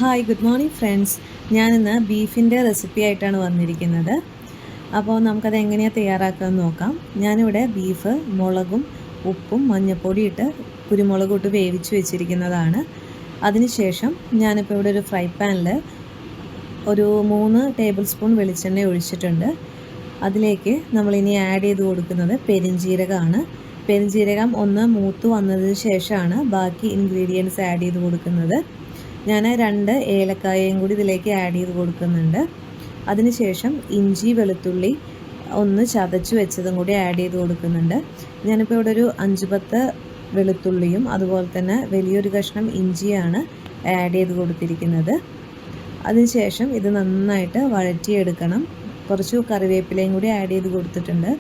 Hi good morning friends. ഞാനിന്ന് ബീഫിൻ്റെ recipe ആയിട്ടാണ് വന്നിരിക്കുന്നത്. അപ്പോൾ നമുക്കത് എങ്ങനെയാണ് തയ്യാറാക്കാമെന്ന് നോക്കാം. ഞാനിവിടെ ബീഫ് മുളകും ഉപ്പും മഞ്ഞൾപ്പൊടി ഇട്ട് കുരുമുളകും ഇട്ട് വേവിച്ച് വെച്ചിരിക്കുന്നതാണ്. അതിനുശേഷം ഞാനിപ്പോൾ ഇവിടെ ഒരു ഫ്രൈ പാനിൽ ഒരു 3 ടേബിൾ സ്പൂൺ വെളിച്ചെണ്ണ ഒഴിച്ചിട്ടുണ്ട്. അതിലേക്ക് നമ്മളിനി ആഡ് ചെയ്ത് കൊടുക്കുന്നത് പെരിഞ്ജീരകമാണ്. പെരിഞ്ജീരകം ഒന്ന് മൂത്ത് വന്നതിന് ശേഷമാണ് ബാക്കി ഇൻഗ്രീഡിയൻസ് ആഡ് ചെയ്ത് കൊടുക്കുന്നത്. ഞാൻ 2 ഏലക്കായയും കൂടി ഇതിലേക്ക് ആഡ് ചെയ്ത് കൊടുക്കുന്നുണ്ട്. അതിനുശേഷം ഇഞ്ചി വെളുത്തുള്ളി ഒന്ന് ചതച്ച് വെച്ചതും കൂടി ആഡ് ചെയ്ത് കൊടുക്കുന്നുണ്ട്. ഞാനിപ്പോൾ ഇവിടെ ഒരു 5-10 വെളുത്തുള്ളിയും അതുപോലെ തന്നെ വലിയൊരു കഷ്ണം ഇഞ്ചിയാണ് ആഡ് ചെയ്ത് കൊടുത്തിരിക്കുന്നത്. അതിനുശേഷം ഇത് നന്നായിട്ട് വഴറ്റിയെടുക്കണം. കുറച്ച് കറിവേപ്പിലയും കൂടി ആഡ് ചെയ്ത് കൊടുത്തിട്ടുണ്ട്.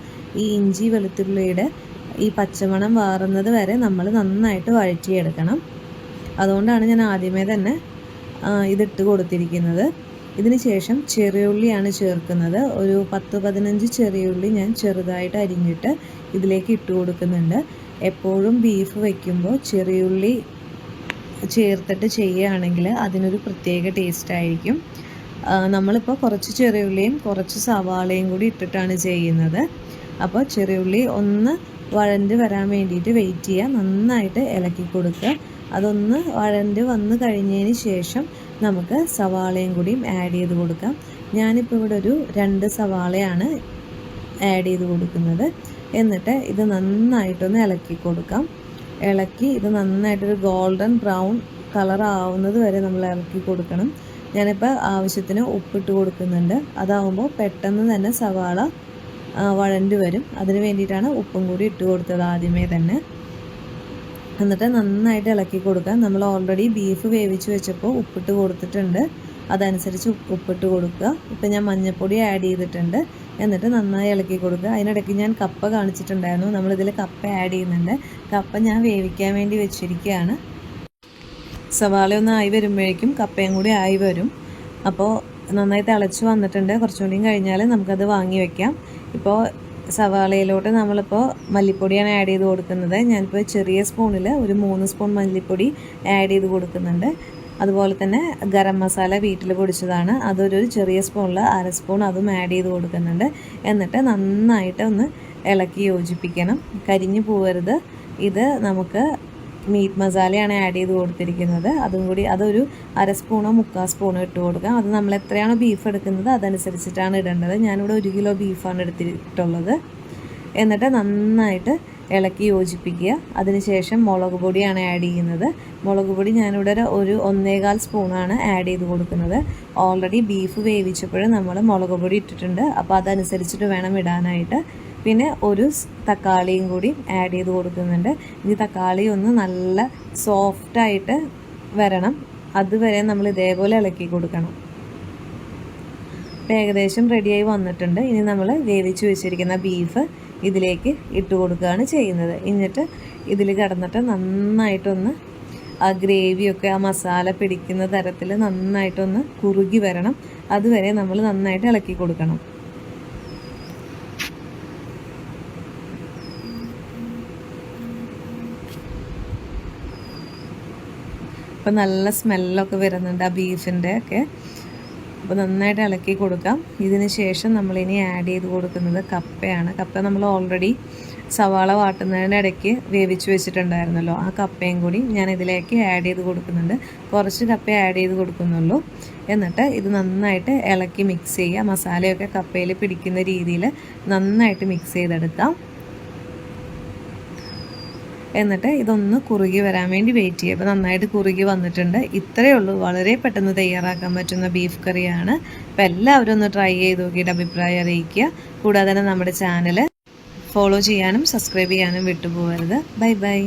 ഈ ഇഞ്ചി വെളുത്തുള്ളിയുടെ ഈ പച്ചമണം മാറുന്നത് വരെ നമ്മൾ നന്നായിട്ട് വഴറ്റിയെടുക്കണം. അതുകൊണ്ടാണ് ഞാൻ ആദ്യമേ തന്നെ ഇതിട്ട് കൊടുത്തിരിക്കുന്നത്. ഇതിന് ശേഷം ചെറിയുള്ളിയാണ് ചേർക്കുന്നത്. ഒരു 10-15 ചെറിയുള്ളി ഞാൻ ചെറുതായിട്ട് അരിഞ്ഞിട്ട് ഇതിലേക്ക് ഇട്ട് കൊടുക്കുന്നുണ്ട്. എപ്പോഴും ബീഫ് വയ്ക്കുമ്പോൾ ചെറിയുള്ളി ചേർത്തിട്ട് ചെയ്യുകയാണെങ്കിൽ അതിനൊരു പ്രത്യേക ടേസ്റ്റ് ആയിരിക്കും. നമ്മളിപ്പോൾ കുറച്ച് ചെറിയുള്ളിയും കുറച്ച് സവാളയും കൂടി ഇട്ടിട്ടാണ് ചെയ്യുന്നത്. അപ്പോൾ ചെറിയുള്ളി ഒന്ന് വഴണ്ട് വരാൻ വേണ്ടിയിട്ട് വെയിറ്റ് ചെയ്യുക. നന്നായിട്ട് ഇളക്കി കൊടുക്കുക. അതൊന്ന് വഴണ്ട് വന്ന് കഴിഞ്ഞതിന് ശേഷം നമുക്ക് സവാളയും കൂടിയും ആഡ് ചെയ്ത് കൊടുക്കാം. ഞാനിപ്പോൾ ഇവിടെ ഒരു 2 സവാളയാണ് ആഡ് ചെയ്ത് കൊടുക്കുന്നത്. എന്നിട്ട് ഇത് നന്നായിട്ടൊന്ന് ഇളക്കി കൊടുക്കാം. ഇളക്കി ഇത് നന്നായിട്ടൊരു ഗോൾഡൻ ബ്രൗൺ കളർ ആവുന്നത് വരെ നമ്മൾ ഇളക്കി കൊടുക്കണം. ഞാനിപ്പോൾ ആവശ്യത്തിന് ഉപ്പിട്ട് കൊടുക്കുന്നുണ്ട്. അതാവുമ്പോൾ പെട്ടെന്ന് തന്നെ സവാള വഴണ്ട് വരും. അതിന് വേണ്ടിയിട്ടാണ് ഉപ്പും കൂടി ഇട്ട് കൊടുത്തത് ആദ്യമേ തന്നെ. എന്നിട്ട് നന്നായിട്ട് ഇളക്കി കൊടുക്കാം. നമ്മൾ ഓൾറെഡി ബീഫ് വേവിച്ച് വെച്ചപ്പോൾ ഉപ്പിട്ട് കൊടുത്തിട്ടുണ്ട്. അതനുസരിച്ച് ഉപ്പിട്ട് കൊടുക്കുക. ഇപ്പം ഞാൻ മഞ്ഞൾപ്പൊടി ആഡ് ചെയ്തിട്ടുണ്ട്. എന്നിട്ട് നന്നായി ഇളക്കി കൊടുക്കുക. അതിനിടയ്ക്ക് ഞാൻ കപ്പ കാണിച്ചിട്ടുണ്ടായിരുന്നു. നമ്മളിതിൽ കപ്പ ആഡ് ചെയ്യുന്നുണ്ട്. കപ്പ ഞാൻ വേവിക്കാൻ വേണ്ടി വെച്ചിരിക്കുകയാണ്. സവാള ഒന്ന് ആയി വരുമ്പോഴേക്കും കപ്പയും കൂടി ആയി വരും. അപ്പോൾ നന്നായി തിളച്ച് വന്നിട്ടുണ്ട്. കുറച്ചുകൂടിയും കഴിഞ്ഞാൽ നമുക്കത് വാങ്ങി വയ്ക്കാം. ഇപ്പോൾ സവാളയിലോട്ട് നമ്മളിപ്പോൾ മല്ലിപ്പൊടിയാണ് ആഡ് ചെയ്ത് കൊടുക്കുന്നത്. ഞാനിപ്പോൾ ചെറിയ സ്പൂണിൽ ഒരു 3 സ്പൂൺ മല്ലിപ്പൊടി ആഡ് ചെയ്ത് കൊടുക്കുന്നുണ്ട്. അതുപോലെ തന്നെ ഗരം മസാല വീട്ടിൽ പൊടിച്ചതാണ്. അതൊരു ചെറിയ സ്പൂണിൽ 1/2 സ്പൂൺ അതും ആഡ് ചെയ്ത് കൊടുക്കുന്നുണ്ട്. എന്നിട്ട് നന്നായിട്ട് ഒന്ന് ഇളക്കി യോജിപ്പിക്കണം. കരിഞ്ഞു പോകരുത്. ഇത് നമുക്ക് മീറ്റ് മസാലയാണ് ആഡ് ചെയ്ത് കൊടുത്തിരിക്കുന്നത്. അതും കൂടി അതൊരു 1/2 സ്പൂണോ 3/4 സ്പൂണോ ഇട്ട് കൊടുക്കാം. അത് നമ്മൾ എത്രയാണോ ബീഫ് എടുക്കുന്നത് അതനുസരിച്ചിട്ടാണ് ഇടേണ്ടത്. ഞാനിവിടെ 1 കിലോ ബീഫാണ് എടുത്തിട്ടുള്ളത്. എന്നിട്ട് നന്നായിട്ട് ഇളക്കി യോജിപ്പിക്കുക. അതിനുശേഷം മുളക് പൊടിയാണ് ആഡ് ചെയ്യുന്നത്. മുളക് പൊടി ഞാനിവിടെ ഒരു 1.25 സ്പൂണാണ് ആഡ് ചെയ്ത് കൊടുക്കുന്നത്. ഓൾറെഡി ബീഫ് വേവിച്ചപ്പോൾ നമ്മൾ മുളക് പൊടി ഇട്ടിട്ടുണ്ട്. അപ്പോൾ അതനുസരിച്ചിട്ട് വേണം ഇടാനായിട്ട്. പിന്നെ ഒരു തക്കാളിയും കൂടി ആഡ് ചെയ്ത് കൊടുക്കുന്നുണ്ട്. ഈ തക്കാളി ഒന്ന് നല്ല സോഫ്റ്റായിട്ട് വരണം. അതുവരെ നമ്മൾ ഇതേപോലെ ഇളക്കി കൊടുക്കണം. ഏകദേശം റെഡിയായി വന്നിട്ടുണ്ട്. ഇനി നമ്മൾ വേവിച്ച് വെച്ചിരിക്കുന്ന ബീഫ് ഇതിലേക്ക് ഇട്ട് കൊടുക്കുകയാണ് ചെയ്യുന്നത്. എന്നിട്ട് ഇതിൽ കിടന്നിട്ട് നന്നായിട്ടൊന്ന് ആ ഗ്രേവിയൊക്കെ ആ മസാല പിടിക്കുന്ന തരത്തിൽ നന്നായിട്ടൊന്ന് കുറുകി വരണം. അതുവരെ നമ്മൾ നന്നായിട്ട് ഇളക്കി കൊടുക്കണം. അപ്പോൾ നല്ല സ്മെല്ലൊക്കെ വരുന്നുണ്ട് ആ ബീഫിൻ്റെ ഒക്കെ. അപ്പോൾ നന്നായിട്ട് ഇളക്കി കൊടുക്കാം. ഇതിന് ശേഷം നമ്മളിനി ആഡ് ചെയ്ത് കൊടുക്കുന്നത് കപ്പയാണ്. കപ്പ നമ്മൾ ഓൾറെഡി സവാള വാട്ടുന്നതിനിടയ്ക്ക് വേവിച്ച് വെച്ചിട്ടുണ്ടായിരുന്നല്ലോ. ആ കപ്പയും കൂടി ഞാൻ ഇതിലേക്ക് ആഡ് ചെയ്ത് കൊടുക്കുന്നുണ്ട്. കുറച്ച് കപ്പ ആഡ് ചെയ്ത് കൊടുക്കുന്നുള്ളൂ. എന്നിട്ട് ഇത് നന്നായിട്ട് ഇളക്കി മിക്സ് ചെയ്യുക. മസാലയൊക്കെ കപ്പയിൽ പിടിക്കുന്ന രീതിയിൽ നന്നായിട്ട് മിക്സ് ചെയ്തെടുക്കാം. എന്നിട്ട് ഇതൊന്ന് കുറുകി വരാൻ വേണ്ടി വെയിറ്റ് ചെയ്യുക. അപ്പോൾ നന്നായിട്ട് കുറുകി വന്നിട്ടുണ്ട്. ഇത്രയേ ഉള്ളൂ. വളരെ പെട്ടെന്ന് തയ്യാറാക്കാൻ പറ്റുന്ന ബീഫ് കറിയാണ്. അപ്പോൾ എല്ലാവരും ഒന്ന് ട്രൈ ചെയ്ത് നോക്കിയിട്ട് അഭിപ്രായം അറിയിക്കുക. കൂടാതെ തന്നെ നമ്മുടെ ചാനൽ ഫോളോ ചെയ്യാനും സബ്സ്ക്രൈബ് ചെയ്യാനും വിട്ടുപോകരുത്. Bye bye.